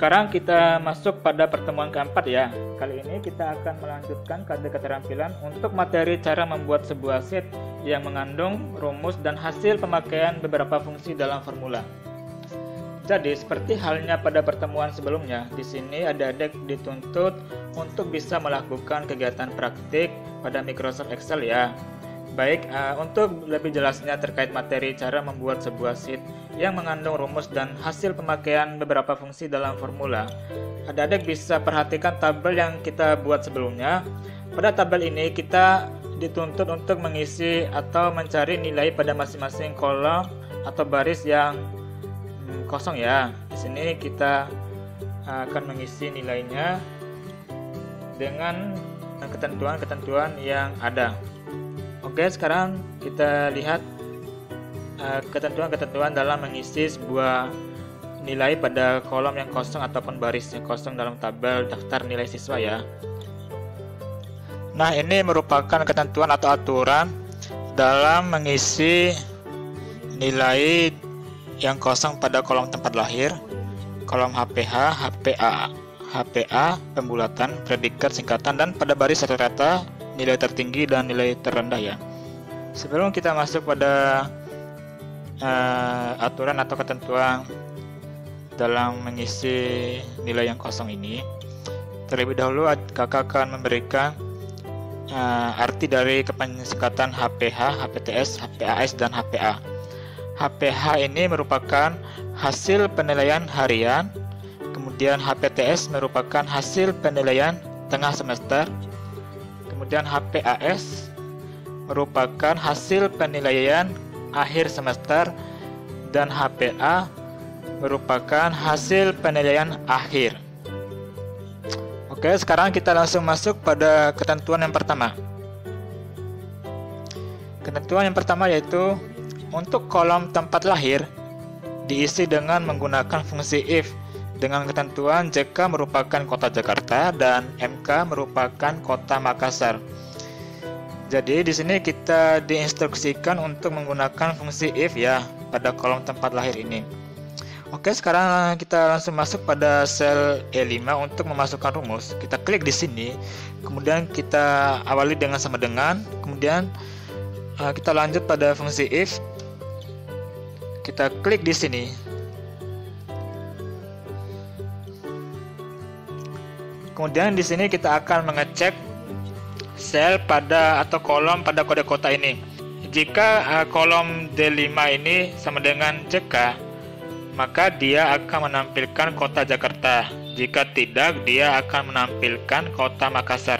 Sekarang kita masuk pada pertemuan keempat ya. Kali ini kita akan melanjutkan KD keterampilan untuk materi cara membuat sebuah sheet yang mengandung rumus dan hasil pemakaian beberapa fungsi dalam formula. Jadi seperti halnya pada pertemuan sebelumnya, di sini adik-adik dituntut untuk bisa melakukan kegiatan praktik pada Microsoft Excel ya. Baik, untuk lebih jelasnya terkait materi cara membuat sebuah sheet yang mengandung rumus dan hasil pemakaian beberapa fungsi dalam formula, adik-adik bisa perhatikan tabel yang kita buat sebelumnya. Pada tabel ini kita dituntut untuk mengisi atau mencari nilai pada masing-masing kolom atau baris yang kosong ya. Di sini kita akan mengisi nilainya dengan ketentuan-ketentuan yang ada. Oke, sekarang kita lihat ketentuan-ketentuan dalam mengisi sebuah nilai pada kolom yang kosong ataupun baris yang kosong dalam tabel daftar nilai siswa ya. Nah, ini merupakan ketentuan atau aturan dalam mengisi nilai yang kosong pada kolom tempat lahir, kolom HPH, HPA, pembulatan, predikat, singkatan, dan pada baris satu kata nilai tertinggi dan nilai terendah ya. Sebelum kita masuk pada aturan atau ketentuan dalam mengisi nilai yang kosong ini, terlebih dahulu kakak akan memberikan arti dari kepanjangsingkatan HPH, HPTS, HPAS, dan HPA. HPH ini merupakan hasil penilaian harian, kemudian HPTS merupakan hasil penilaian tengah semester, kemudian HPAS merupakan hasil penilaian akhir semester, dan HPA merupakan hasil penilaian akhir. Oke, sekarang kita langsung masuk pada ketentuan yang pertama. Ketentuan yang pertama yaitu untuk kolom tempat lahir diisi dengan menggunakan fungsi if dengan ketentuan JK merupakan kota Jakarta dan MK merupakan kota Makassar. Jadi di sini kita diinstruksikan untuk menggunakan fungsi if ya pada kolom tempat lahir ini. Oke, sekarang kita langsung masuk pada sel E5 untuk memasukkan rumus. Kita klik di sini, kemudian kita awali dengan sama dengan, kemudian kita lanjut pada fungsi if. Kita klik di sini. Kemudian di sini kita akan mengecek sel pada atau kolom pada kode kota ini. Jika kolom D5 ini sama dengan JK, maka dia akan menampilkan kota Jakarta. Jika tidak, dia akan menampilkan kota Makassar.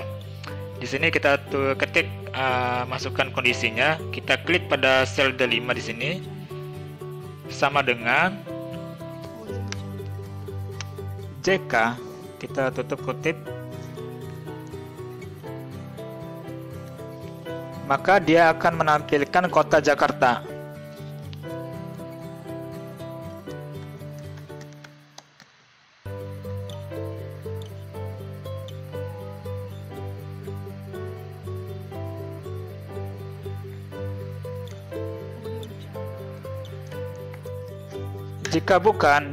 Di sini kita ketik masukkan kondisinya. Kita klik pada sel D5 di sini. Sama dengan JK, kita tutup kutip, maka dia akan menampilkan kota Jakarta.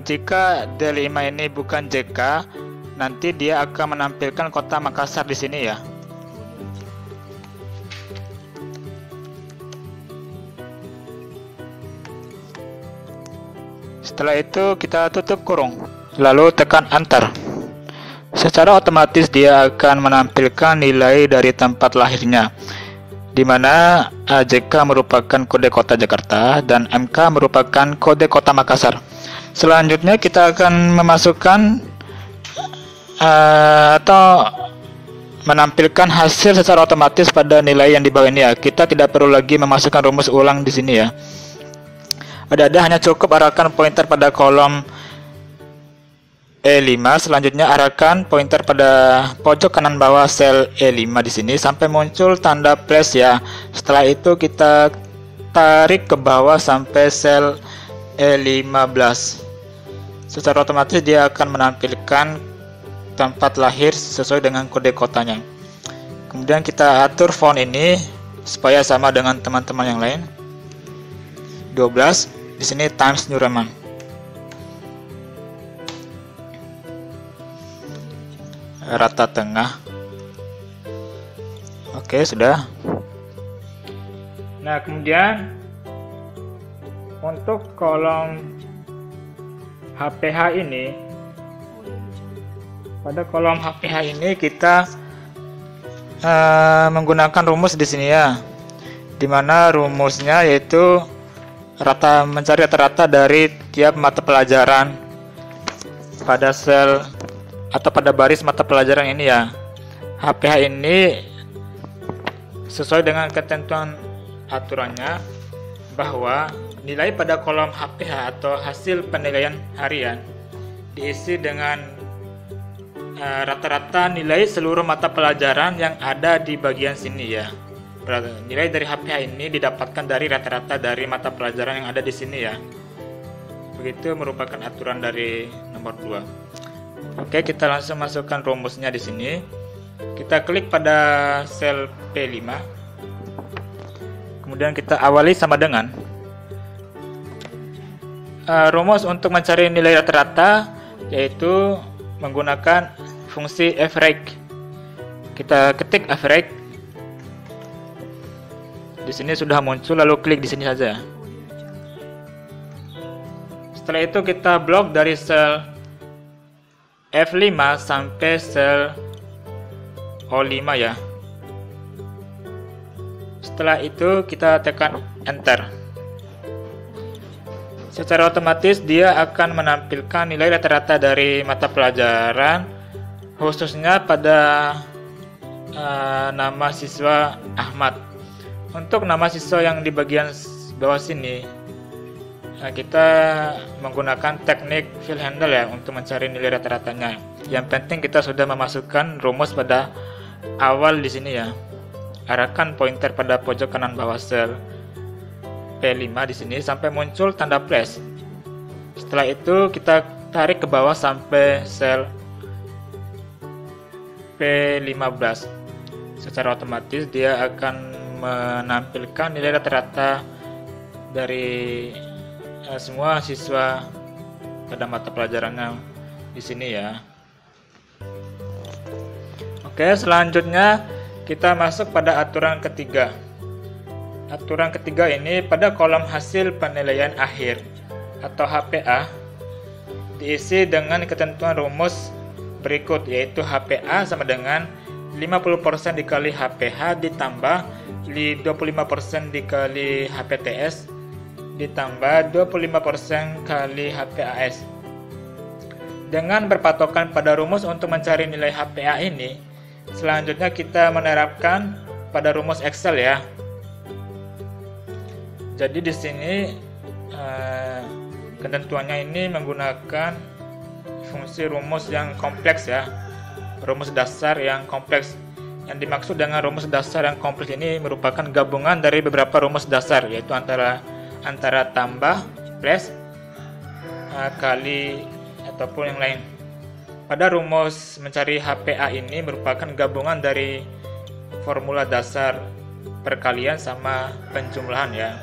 Jika D5 ini bukan JK, nanti dia akan menampilkan kota Makassar di sini ya. Setelah itu kita tutup kurung, lalu tekan enter. Secara otomatis dia akan menampilkan nilai dari tempat lahirnya, di mana JK merupakan kode kota Jakarta dan MK merupakan kode kota Makassar. Selanjutnya kita akan memasukkan atau menampilkan hasil secara otomatis pada nilai yang di bawah ini ya. Kita tidak perlu lagi memasukkan rumus ulang di sini ya. Ada hanya cukup arahkan pointer pada kolom E5. Selanjutnya arahkan pointer pada pojok kanan bawah sel E5 di sini sampai muncul tanda plus ya. Setelah itu kita tarik ke bawah sampai sel E15. Secara otomatis dia akan menampilkan tempat lahir sesuai dengan kode kotanya. Kemudian kita atur font ini supaya sama dengan teman-teman yang lain. 12. Di sini Times New Roman. rata tengah. Oke, sudah. Nah, kemudian untuk kolom HPH ini, pada kolom HPH ini kita menggunakan rumus di sini ya, dimana rumusnya yaitu mencari rata-rata dari tiap mata pelajaran pada sel atau pada baris mata pelajaran ini ya. HPH ini sesuai dengan ketentuan aturannya bahwa nilai pada kolom HPH atau hasil penilaian harian diisi dengan rata-rata nilai seluruh mata pelajaran yang ada di bagian sini ya. Nilai dari HPH ini didapatkan dari rata-rata dari mata pelajaran yang ada di sini ya. Begitu merupakan aturan dari nomor 2. Oke, kita langsung masukkan rumusnya di sini. Kita klik pada sel P5. Kemudian kita awali sama dengan rumus untuk mencari nilai rata-rata yaitu menggunakan fungsi average. Kita ketik average. Di sini sudah muncul, lalu klik di sini saja. Setelah itu kita blok dari sel F5 sampai sel O5 ya. Setelah itu kita tekan enter. Secara otomatis dia akan menampilkan nilai rata-rata dari mata pelajaran, khususnya pada nama siswa Ahmad. Untuk nama siswa yang di bagian bawah sini, kita menggunakan teknik fill handle ya untuk mencari nilai rata-ratanya. Yang penting kita sudah memasukkan rumus pada awal di sini ya. Arahkan pointer pada pojok kanan bawah sel P5 di sini sampai muncul tanda plus. Setelah itu kita tarik ke bawah sampai sel P15. Secara otomatis dia akan menampilkan nilai rata-rata dari semua siswa pada mata pelajarannya di sini ya. Oke, selanjutnya kita masuk pada aturan ketiga. Aturan ketiga ini pada kolom hasil penilaian akhir atau HPA diisi dengan ketentuan rumus berikut, yaitu HPA sama dengan 50% dikali HPH ditambah 25% dikali HPTS ditambah 25% kali HPAS. Dengan berpatokan pada rumus untuk mencari nilai HPA ini, selanjutnya kita menerapkan pada rumus Excel ya. Jadi di sini ketentuannya ini menggunakan fungsi rumus yang kompleks ya, rumus dasar yang kompleks. Yang dimaksud dengan rumus dasar yang kompleks ini merupakan gabungan dari beberapa rumus dasar, yaitu antara tambah, plus, kali, ataupun yang lain. Pada rumus mencari HPA ini merupakan gabungan dari formula dasar perkalian sama penjumlahan ya.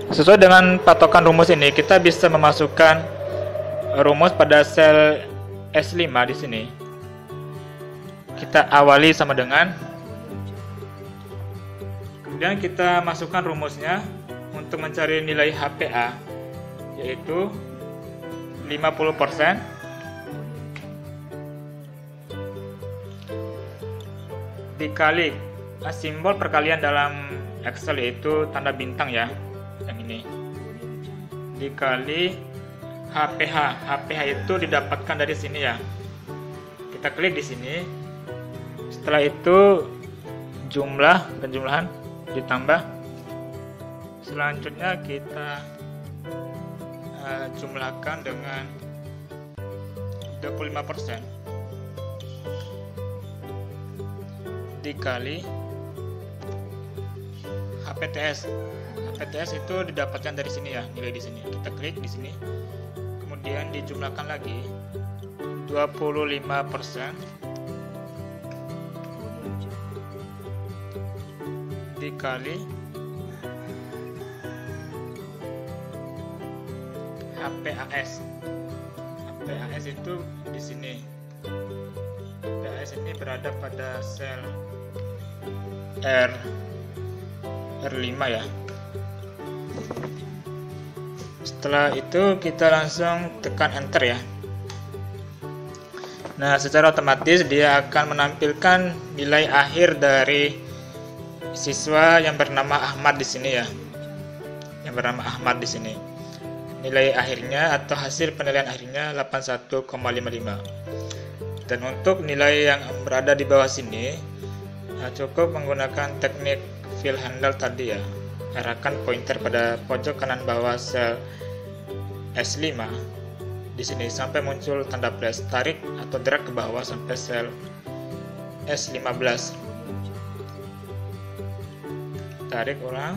Sesuai dengan patokan rumus ini, kita bisa memasukkan rumus pada sel S5 di sini. Kita awali sama dengan, kemudian kita masukkan rumusnya untuk mencari nilai HPA, yaitu 50% dikali simbol perkalian dalam Excel yaitu tanda bintang ya, yang ini, dikali HPH. HPH itu didapatkan dari sini ya. Kita klik di sini. Setelah itu penjumlahan ditambah. Selanjutnya kita jumlahkan dengan 25% dikali HPTS. HPTS itu didapatkan dari sini ya, nilai di sini. Kita klik di sini. Kemudian dijumlahkan lagi 25% dikali HPAS. PAS itu di sini. PAS ini berada pada sel R5 ya. Setelah itu kita langsung tekan enter ya. Nah, secara otomatis dia akan menampilkan nilai akhir dari siswa yang bernama Ahmad di sini ya. Yang bernama Ahmad di sini. Nilai akhirnya atau hasil penilaian akhirnya 81,55. Dan untuk nilai yang berada di bawah sini cukup menggunakan teknik fill handle tadi ya. Arahkan pointer pada pojok kanan bawah sel S5 di sini sampai muncul tanda plus, tarik atau drag ke bawah sampai sel S15. Tarik ulang.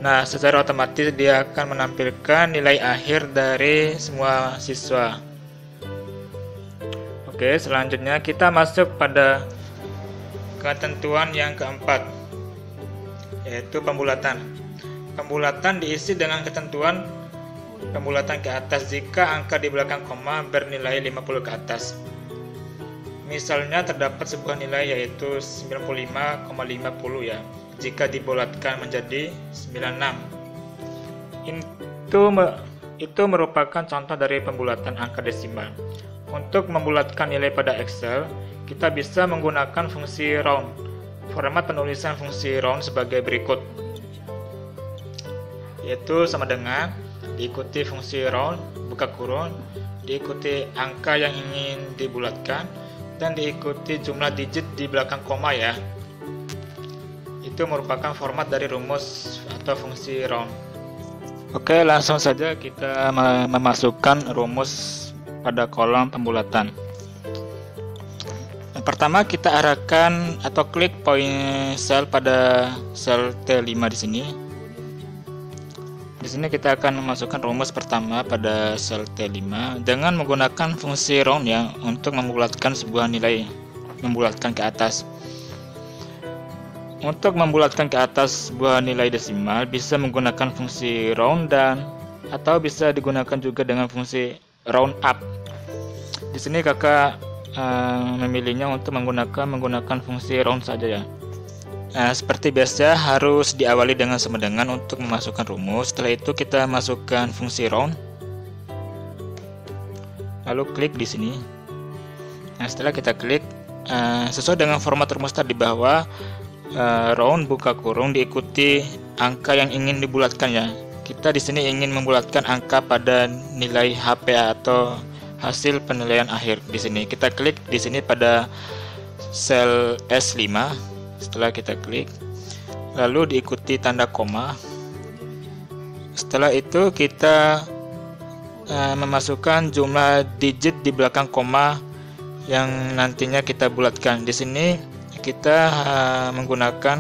Nah, secara otomatis dia akan menampilkan nilai akhir dari semua siswa. Oke, selanjutnya kita masuk pada ketentuan yang keempat, yaitu pembulatan. Pembulatan diisi dengan ketentuan pembulatan ke atas jika angka di belakang koma bernilai 50 ke atas. Misalnya terdapat sebuah nilai yaitu 95,50 ya, jika dibulatkan menjadi 96. Itu merupakan contoh dari pembulatan angka desimal. Untuk membulatkan nilai pada Excel, kita bisa menggunakan fungsi round. Format penulisan fungsi round sebagai berikut, yaitu sama dengan diikuti fungsi round, buka kurung, diikuti angka yang ingin dibulatkan, dan diikuti jumlah digit di belakang koma ya. Itu merupakan format dari rumus atau fungsi round. Oke, langsung saja kita memasukkan rumus pada kolom pembulatan. Yang pertama kita arahkan atau klik poin sel pada sel T5 di sini. Di sini kita akan memasukkan rumus pertama pada sel T5 dengan menggunakan fungsi round ya untuk membulatkan sebuah nilai, membulatkan ke atas. Untuk membulatkan ke atas sebuah nilai desimal bisa menggunakan fungsi round dan atau bisa digunakan juga dengan fungsi round up. Di sini kakak memilihnya untuk menggunakan fungsi round saja ya. Nah, seperti biasa harus diawali dengan sama dengan untuk memasukkan rumus. Setelah itu kita masukkan fungsi round, lalu klik di sini. Nah, setelah kita klik sesuai dengan format rumus tadi bahwa round buka kurung diikuti angka yang ingin dibulatkan ya. Kita di sini ingin membulatkan angka pada nilai HPA atau hasil penilaian akhir. Di sini kita klik di sini pada sel S5. Setelah kita klik, lalu diikuti tanda koma. Setelah itu kita memasukkan jumlah digit di belakang koma yang nantinya kita bulatkan. Di sini kita menggunakan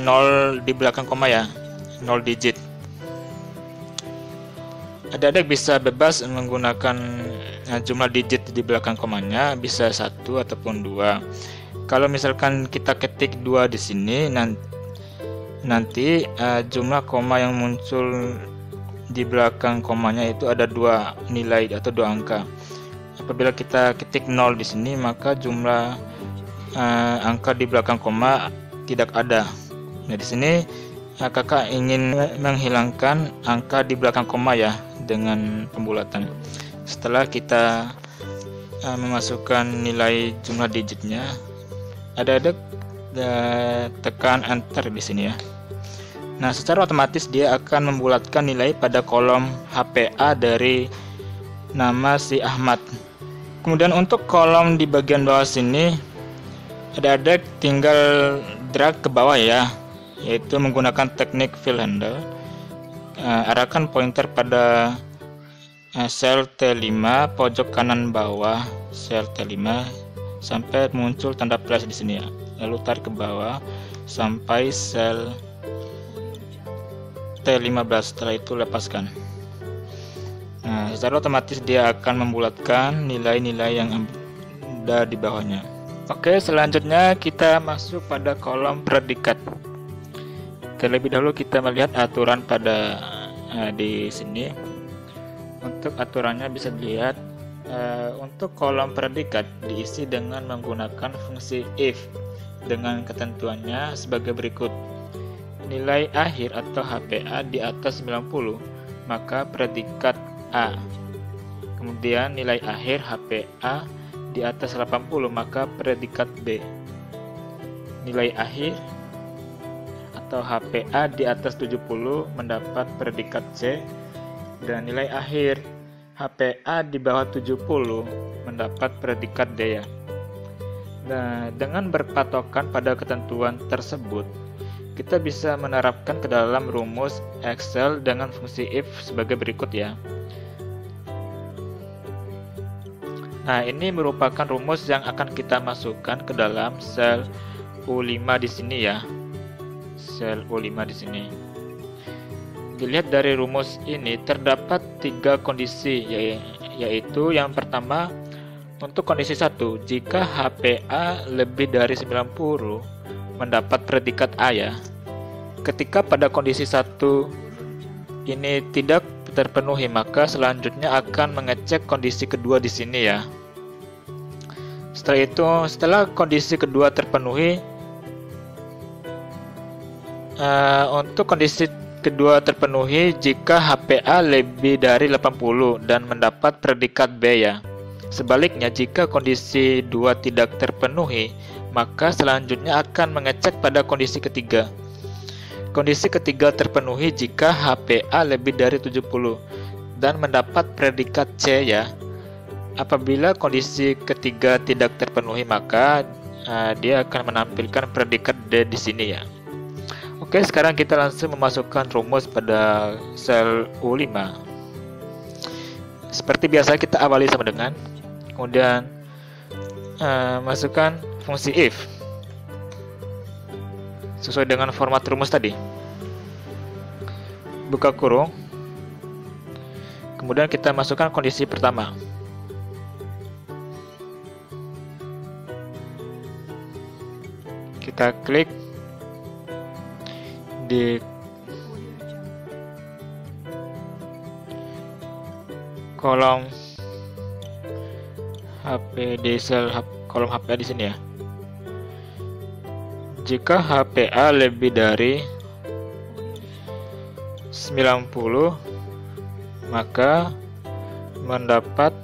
0 di belakang koma ya, 0 digit. Adik-adik bisa bebas menggunakan jumlah digit di belakang komanya, bisa 1 ataupun 2. Kalau misalkan kita ketik 2 di sini, nanti jumlah koma yang muncul di belakang komanya itu ada 2 nilai atau 2 angka. Apabila kita ketik 0 di sini, maka jumlah angka di belakang koma tidak ada. Nah, di sini kakak ingin menghilangkan angka di belakang koma ya dengan pembulatan. Setelah kita memasukkan nilai jumlah digitnya, adik-adik tekan enter di sini ya. Nah, secara otomatis dia akan membulatkan nilai pada kolom HPA dari nama si Ahmad. Kemudian untuk kolom di bagian bawah sini, adik-adik tinggal drag ke bawah ya, yaitu menggunakan teknik fill handle. Arahkan pointer pada sel T5 pojok kanan bawah sel T5 sampai muncul tanda plus di sini ya. Lalu tarik ke bawah sampai sel T15. Setelah itu lepaskan. Nah, secara otomatis dia akan membulatkan nilai-nilai yang ada di bawahnya. Oke, selanjutnya kita masuk pada kolom predikat. Terlebih dahulu kita melihat aturan pada di sini. Untuk aturannya bisa dilihat. Untuk kolom predikat diisi dengan menggunakan fungsi if dengan ketentuannya sebagai berikut. Nilai akhir atau HPA di atas 90, maka predikat A. Kemudian nilai akhir HPA di atas 80, maka predikat B. Nilai akhir atau HPA di atas 70 mendapat predikat C, dan nilai akhir HPA di bawah 70 mendapat predikat D ya. Nah, dengan berpatokan pada ketentuan tersebut, kita bisa menerapkan ke dalam rumus Excel dengan fungsi if sebagai berikut ya. Nah, ini merupakan rumus yang akan kita masukkan ke dalam sel U5 di sini ya. Sel U5 di sini. Dilihat dari rumus ini terdapat 3 kondisi, yaitu yang pertama untuk kondisi 1, jika HPA lebih dari 90 mendapat predikat A ya. Ketika pada kondisi 1 ini tidak terpenuhi, maka selanjutnya akan mengecek kondisi kedua di sini ya. Setelah itu, setelah kondisi kedua terpenuhi, untuk kondisi kedua terpenuhi jika HPA lebih dari 80 dan mendapat predikat B ya. Sebaliknya, jika kondisi 2 tidak terpenuhi, maka selanjutnya akan mengecek pada kondisi ketiga. Kondisi ketiga terpenuhi jika HPA lebih dari 70 dan mendapat predikat C ya. Apabila kondisi ketiga tidak terpenuhi, maka dia akan menampilkan predikat D di sini ya. Oke, sekarang kita langsung memasukkan rumus pada sel U5. Seperti biasa kita awali sama dengan, kemudian masukkan fungsi if sesuai dengan format rumus tadi. Buka kurung, kemudian kita masukkan kondisi pertama. Kita klik di kolom HP di sel kolom HPA di sini ya. Jika HPA lebih dari 90, maka mendapat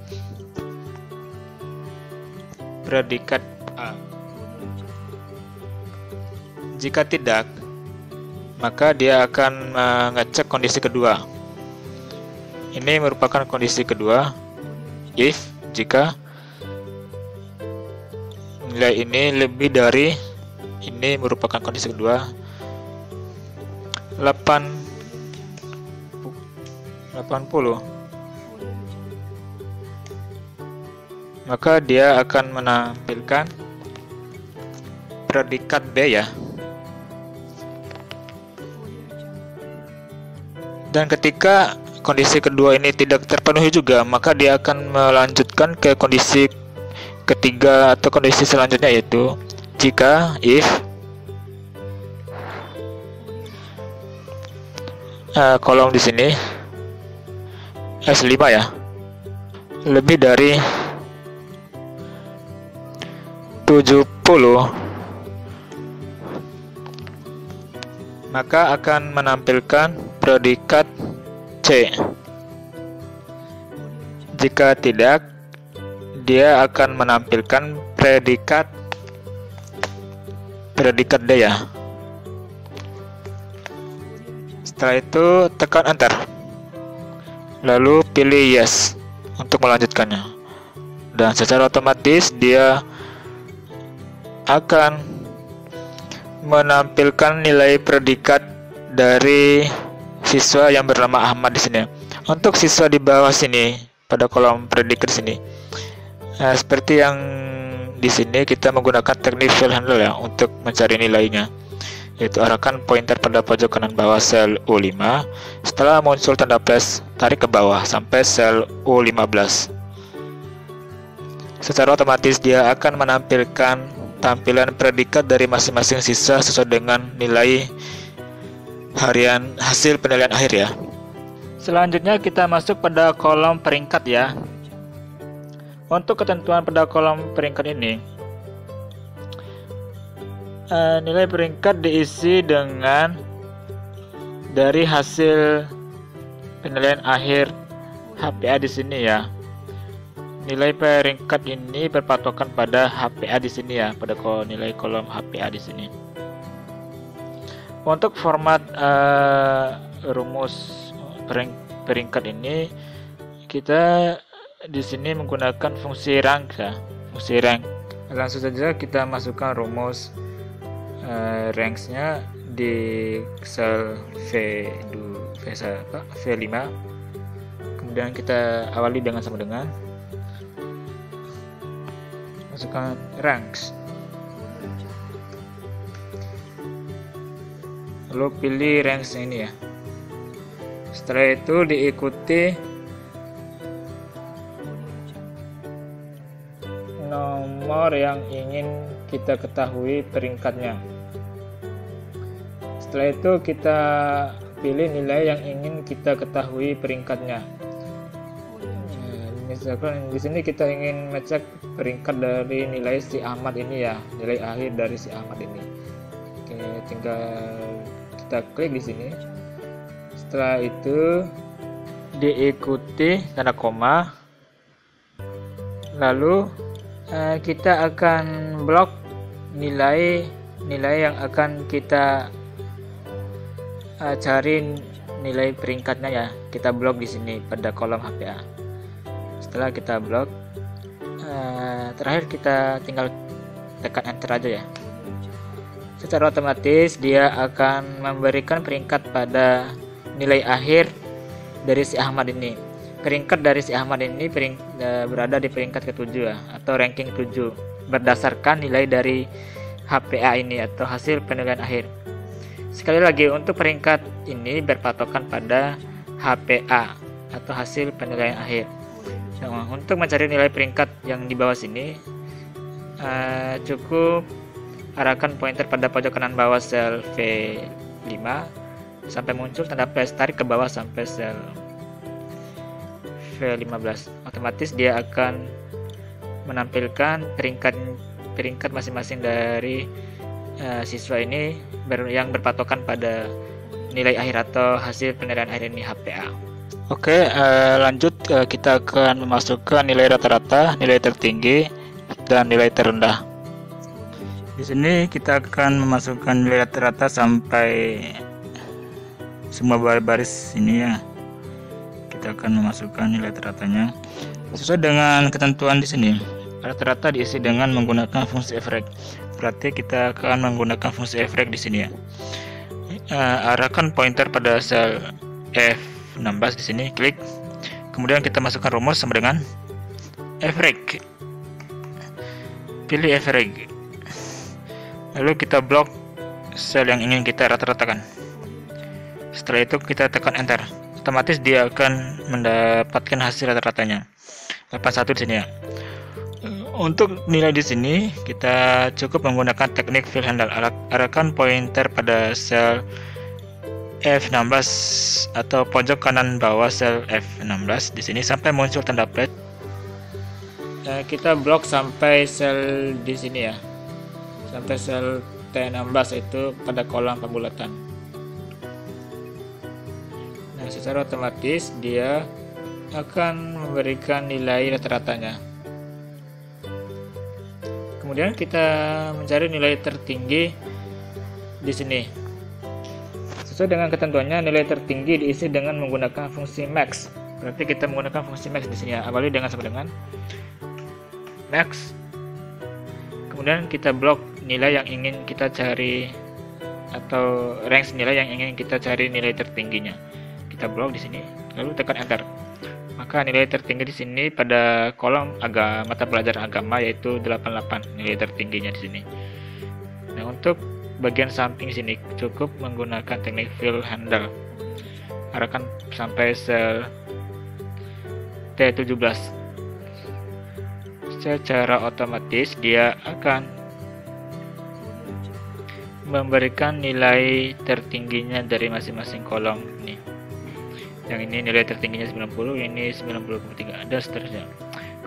predikat A. Jika tidak, maka dia akan mengecek kondisi kedua. Ini merupakan kondisi kedua, if jika nilai ini lebih dari, ini merupakan kondisi kedua, 80, maka dia akan menampilkan predikat B ya. Dan ketika kondisi kedua ini tidak terpenuhi juga, maka dia akan melanjutkan ke kondisi ketiga atau kondisi selanjutnya, yaitu jika if kolom di sini S5 ya lebih dari 70, maka akan menampilkan predikat C. Jika tidak, dia akan menampilkan predikat D ya. Setelah itu tekan enter, lalu pilih yes untuk melanjutkannya, dan secara otomatis dia akan menampilkan nilai predikat dari siswa yang bernama Ahmad di sini. Untuk siswa di bawah sini pada kolom predikat sini, seperti yang di sini kita menggunakan teknik field handle ya untuk mencari nilainya, yaitu arahkan pointer pada pojok kanan bawah sel U5. Setelah muncul tanda plus, tarik ke bawah sampai sel U15. Secara otomatis dia akan menampilkan tampilan predikat dari masing-masing siswa sesuai dengan nilai harian hasil penilaian akhir ya. Selanjutnya kita masuk pada kolom peringkat ya. Untuk ketentuan pada kolom peringkat ini, nilai peringkat diisi dengan dari hasil penilaian akhir HPA di sini ya. Nilai peringkat ini berpatokan pada HPA di sini ya, pada nilai kolom HPA di sini. Untuk format rumus peringkat ini, kita di sini menggunakan fungsi rank ya, fungsi rank. Langsung saja kita masukkan rumus ranks-nya di sel V5. Kemudian kita awali dengan sama dengan masukkan ranks, lalu pilih ranks ini ya. Setelah itu diikuti nomor yang ingin kita ketahui peringkatnya. Setelah itu kita pilih nilai yang ingin kita ketahui peringkatnya. Misalkan di sini kita ingin ngecek peringkat dari nilai si Ahmad ini ya, nilai akhir dari si Ahmad ini. Oke, tinggal kita klik di sini. Setelah itu diikuti tanda koma, lalu kita akan blok nilai yang akan kita cari nilai peringkatnya ya. Kita blok di sini pada kolom HPA. Setelah kita blok, terakhir kita tinggal tekan enter aja ya. Secara otomatis dia akan memberikan peringkat pada nilai akhir dari si Ahmad ini. Peringkat dari si Ahmad ini berada di peringkat ke-7 ya, atau ranking 7 berdasarkan nilai dari HPA ini atau hasil penilaian akhir. Sekali lagi, untuk peringkat ini berpatokan pada HPA atau hasil penilaian akhir. Nah, untuk mencari nilai peringkat yang di bawah sini, cukup arahkan pointer pada pojok kanan bawah sel V5 sampai muncul tanda plus, tarik ke bawah sampai sel V15. Otomatis dia akan menampilkan peringkat masing-masing dari siswa ini yang berpatokan pada nilai akhir atau hasil penilaian akhir ini HPA. Oke, lanjut kita akan memasukkan nilai rata-rata, nilai tertinggi, dan nilai terendah. Di sini kita akan memasukkan nilai rata-rata sampai semua baris ini ya. Kita akan memasukkan nilai rata-ratanya sesuai dengan ketentuan di sini. Rata-rata diisi dengan menggunakan fungsi frag. Berarti kita akan menggunakan fungsi frag di sini ya. Arahkan pointer pada sel F16 di sini, klik. Kemudian kita masukkan rumus sama dengan frag. Pilih frag. Lalu kita blok sel yang ingin kita rata-ratakan. Setelah itu kita tekan enter. Otomatis dia akan mendapatkan hasil rata-ratanya. 81 di sini ya. Untuk nilai di sini kita cukup menggunakan teknik fill handle. Arahkan pointer pada sel F16 atau pojok kanan bawah sel F16 di sini sampai muncul tanda plus. Kita blok sampai sel di sini ya. Sampai sel T16 itu pada kolom pembulatan. Nah, secara otomatis dia akan memberikan nilai rata-ratanya. Kemudian kita mencari nilai tertinggi di sini. Sesuai dengan ketentuannya, nilai tertinggi diisi dengan menggunakan fungsi max. Berarti kita menggunakan fungsi max di sini ya. Awali dengan sama dengan max. Kemudian kita blok nilai yang ingin kita cari atau range nilai yang ingin kita cari nilai tertingginya. Kita blok di sini, lalu tekan enter. Maka nilai tertinggi di sini pada kolom mata pelajaran agama yaitu 88 nilai tertingginya di sini. Nah, untuk bagian samping sini cukup menggunakan teknik fill handle. Arahkan sampai sel T17. Secara otomatis dia akan memberikan nilai tertingginya dari masing-masing kolom ini. Yang ini nilai tertingginya 90, ini 90,3 dan seterusnya.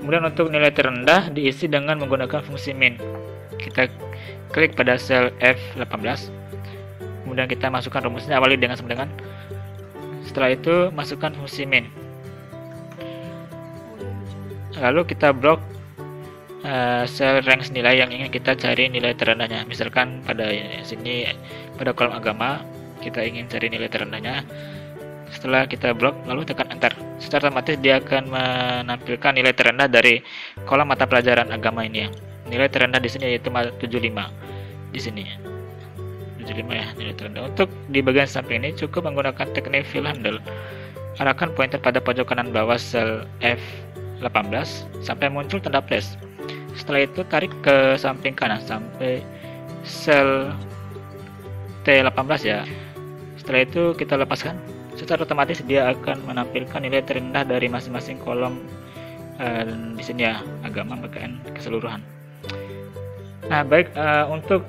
Kemudian untuk nilai terendah diisi dengan menggunakan fungsi min. Kita klik pada sel F18. Kemudian kita masukkan rumusnya, awali dengan sama dengan. Setelah itu masukkan fungsi min. Lalu kita blok sel range nilai yang ingin kita cari nilai terendahnya. Misalkan pada sini pada kolom agama kita ingin cari nilai terendahnya. Setelah kita blok lalu tekan enter, secara otomatis dia akan menampilkan nilai terendah dari kolom mata pelajaran agama ini ya. Nilai terendah di sini yaitu 75 di sini. 75 ya nilai terendah. Untuk di bagian samping ini cukup menggunakan teknik fill handle. Arahkan pointer pada pojok kanan bawah sel F18 sampai muncul tanda plus. Setelah itu tarik ke samping kanan sampai sel T18 ya. Setelah itu kita lepaskan. Secara otomatis dia akan menampilkan nilai terendah dari masing-masing kolom di sini ya, agama PKN keseluruhan. Nah baik, untuk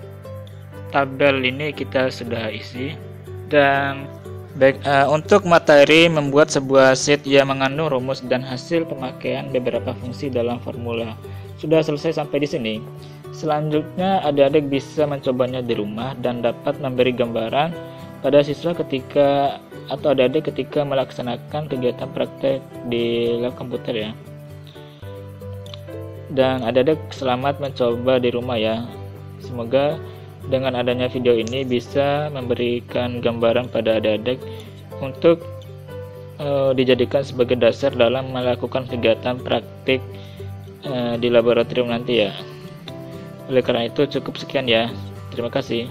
tabel ini kita sudah isi. Dan baik, untuk materi membuat sebuah sheet yang mengandung rumus dan hasil pemakaian beberapa fungsi dalam formula sudah selesai sampai di sini. Selanjutnya adik-adik bisa mencobanya di rumah dan dapat memberi gambaran pada siswa ketika atau adik-adik ketika melaksanakan kegiatan praktek di lab komputer ya. Dan adik-adik selamat mencoba di rumah ya. Semoga dengan adanya video ini bisa memberikan gambaran pada adik-adik untuk dijadikan sebagai dasar dalam melakukan kegiatan praktik di laboratorium nanti ya. Oleh karena itu cukup sekian ya. Terima kasih.